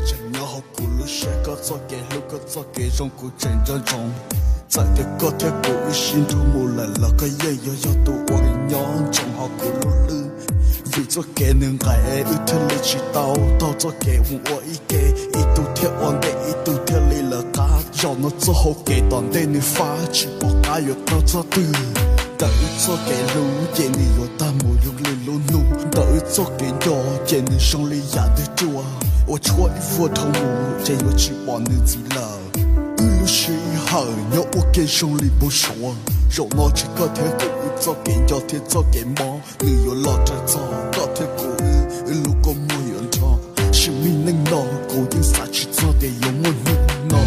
真要好咕噜学个做给路个做给中古真正中，在的个天古心中木来了个也要都我娘正好咕噜了，为做给能爱一天里去到做给我一给一度天往的一度天里了嘎，要那做好给当的你发起把嘎要到做的。đợi cho kẻ lũ dễ ni yo ta mù yung lên lũ nụ đợi cho kẻ nhỏ dễ ni sông li ya de chua我chúa vua thâu mù dễ yo chỉ bỏ nữ gì là lũ sĩ hở nhỏ我kẻ sông li bố sủa rồi nó chỉ có thể cụ cho kẻ nhỏ thế cho kẻ mò nữ yo lo trái cho có thể cụ lũ có mùi ẩn cho chỉ mình nâng nó cụ những xa chỉ cho kẻ yo muốn nâng nó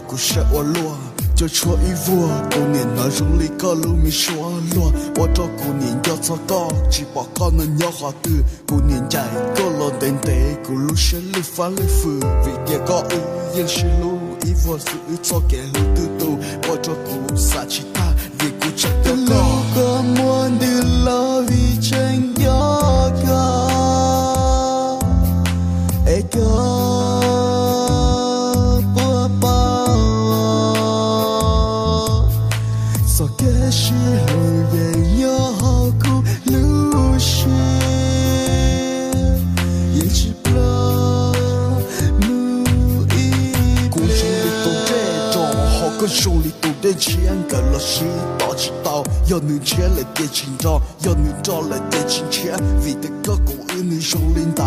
cô sẽ ô lúa cho chúa ý vua cô niệm nói rung ly có lưu mi xóa lúa ô cho cô niệm cho cho có chỉ bỏ con nó nhỏ họ từ cô niệm chạy có lo đến tế cô lưu sẽ lưu phá lưu phừ vì kia có ư yên sẽ lưu ý vua sự cho kẻ lưu tư tù ô cho cô xa chỉ ta vì cô chắc có có muốn đi lo vì tranh gió cả ê có是路也要好苦路是也只不努力故事里都这种好个手里都得钱个老师到知道要能钱来点钱找要能找来点钱钱为的个狗你手领导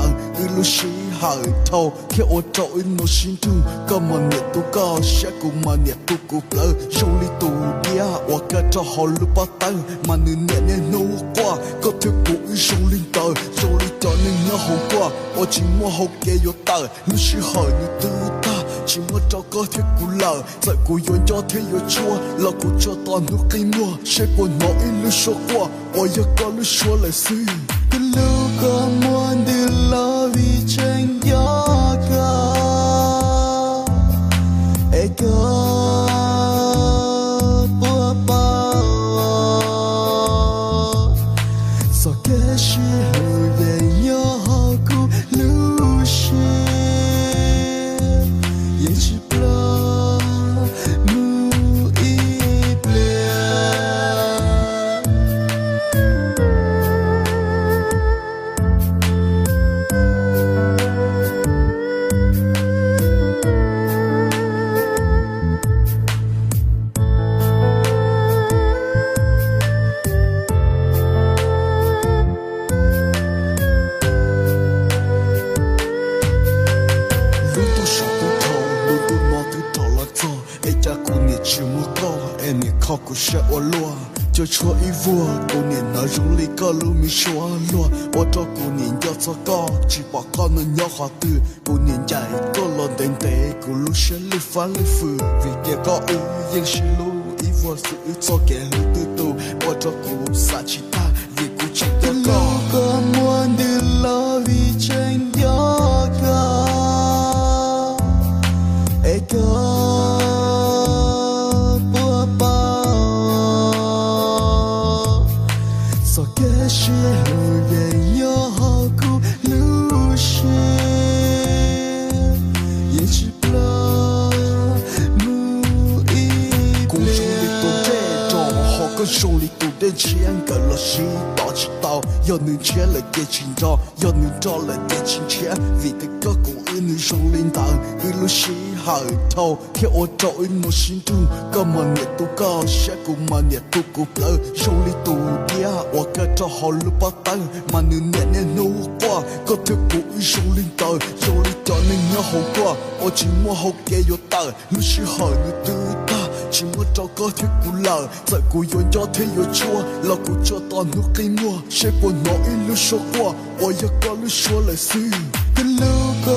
路是好头看我找我心中干嘛你都高下กูมาเนี่ยกูเปล่า手里都dia我个找好路把灯嘛你เนี่ย努过ก็เธอกู手里头手里头你要好过我寂寞好给有大路是好你都大寂寞找个天กู老在กู愿叫天有错老กู找到努给我谁不拿一路说过我要个路说来是个路个muốn đi lo vì tranh gió cả ê có bữa bao sao cái sự về nhau cũng lưu shi yên chỉ lo mu ít lệ cô sẽ ô lúa cho chúa ý vua cô niệm nói rung ly có lưu mi xóa lúa ô cho cô niệm cho cho có chỉ bỏ con nó nhỏ họ từ cô niệm chạy có lo đến tế cô lưu sẽ lưu phá lưu phừ vì kia có ư yên sẽ lưu ý vua sự cho kẻ lưu tư tù ô cho cô xa chỉ ta vì cô chỉ có muốn đi lo vì tranh gió cả ê có是路也要好苦路是也只不努力故事里都这种好个手里都得钱个老师到知道要能钱来点钱找要能找来点钱钱为的个狗你手领导一路是好头看我找我心中干嘛你都高下กูมาเนี่ยกูเปล่า手里都dia我个找好路把灯嘛你เนี่ย努过ก็เธอกู手领导手里找你要好过我寂寞好给有大路是好你都大寂寞找个天กู老在กู愿叫天有错老กู找到努给我谁不拿一路说过我要个路说来是个路个